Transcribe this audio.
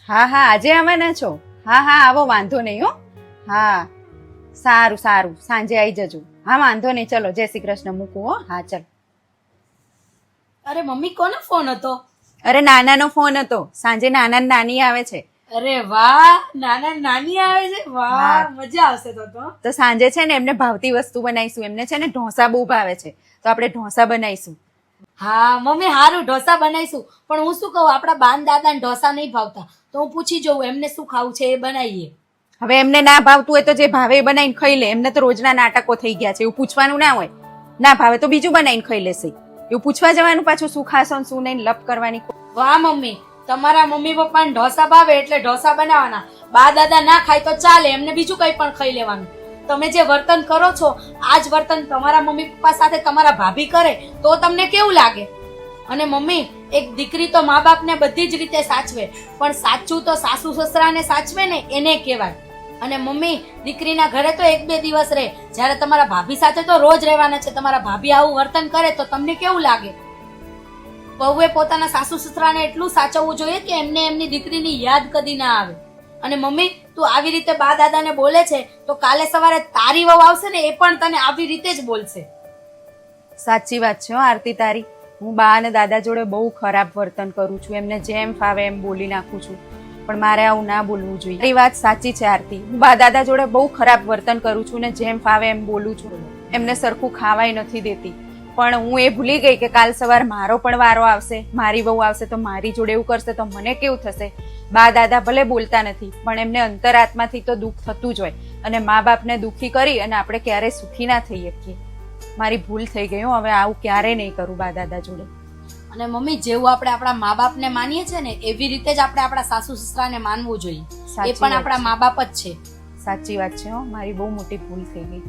હા હા આજે આવવાના છો? હા હા આવો, વાંધો નહીં હો. હા સારું સારું, સાંજે આવી જજો. હા વાંધો નહીં, ચલો જય શ્રી કૃષ્ણ, મૂકું હો. હા ચલ. અરે મમ્મી, કોનો ફોન હતો? અરે નાનાનો ફોન હતો. સાંજે નાના ને નાની આવે છે. અરે વાહ, નાના નાની આવે છે, વાહ હા. મજા આવશે તો. તો સાંજે છે ને એમને ભાવતી વસ્તુ બનાવીશું. એમને છે ને ઢોસા બહુ ભાવે છે, તો આપણે ઢોસા બનાવીશું. હા મમ્મી, હારું ઢોસા બનાવીશું. પણ હું શું કહું, આપણા બાન દાદાને ઢોસા નહીં ભાવતા, તો હું પૂછી જોઉં એમને શું ખાવું છે એ બનાવીએ. હવે એમને ના ભાવતું હોય તો જે ભાવે એ બનાવીને ખાઈ લે. એમને તો રોજના નાટકો થઈ ગયા છે. એવું પૂછવાનું ના હોય. ના ભાવે તો બીજું બનાવીને ખાઈ લેશે. એવું પૂછવા જવાનું પાછું શું ખાશો ને શું નહીં, લપ કરવાની. વાહ મમ્મી, તમારા મમ્મી પપ્પાને ઢોસા ભાવે એટલે ઢોસા બનાવવાના. બા દાદા ના ખાય તો ચાલે, એમને બીજું કંઈ પણ ખાઈ લેવાનું. તમે જે વર્તન કરો છો, આ જ વર્તન તમારા મમ્મી પપ્પા સાથે તમારા ભાભી કરે તો તમને કેવું લાગે? અને મમ્મી, એક દીકરી તો મા બાપને બધી જ રીતે સાચવે, પણ સાચું તો સાસુ સસરાને સાચવે ને એને કહેવાય. અને મમ્મી, દીકરીના ઘરે તો 1-2 દિવસ રહે, જ્યારે તમારા ભાભી સાથે તો રોજ રહેવાના છે. તમારા ભાભી આવું વર્તન કરે તો તમને કેવું લાગે? વહુએ પોતાના સાસુ સસરાને એટલું સાચવવું જોઈએ કે એમને એમની દીકરીની યાદ કદી ના આવે. અને મમ્મી, તું આવી રીતે બા દાદાને બોલે છે તો કાલે સવારે તારી વહુ આવશે ને એ પણ તને આવી રીતે જ બોલશે. સાચી વાત છે હો આરતી તારી. હું બા અને દાદા જોડે બહુ ખરાબ વર્તન કરું છું. એમને જેમ ફાવે એમ બોલી નાખું છું, પણ મારે આવું ના બોલવું જોઈએ. એ વાત સાચી છે આરતી. હું બા દાદા જોડે બહુ ખરાબ વર્તન કરું છું ને જેમ ફાવે એમ બોલું છું. એમને સરખું ખાવાય નથી દેતી. પણ હું એ ભૂલી ગઈ કે કાલ સવાર મારો પણ વારો આવશે, મારી વહુ આવશે તો મારી જોડે એવું કરશે તો મને કેવું થશે? બા દાદા ભલે બોલતા નથી, પણ એમને અંતરાત્માથી તો દુઃખ થતું જ હોય. અને મા બાપને દુઃખી કરી અને આપણે ક્યારેય સુખી ના થઈ શકીએ. મારી ભૂલ થઈ ગઈ. હવે આવું ક્યારેય નહીં કરું બા દાદા જોડે. અને મમ્મી, જેવું આપણે આપણા મા બાપને માનીએ છીએ ને એવી રીતે જ આપણે આપણા સાસુ સસરાને માનવું જોઈએ. એ પણ આપણા મા બાપ જ છે. સાચી વાત છે હો, મારી બહુ મોટી ભૂલ થઈ ગઈ.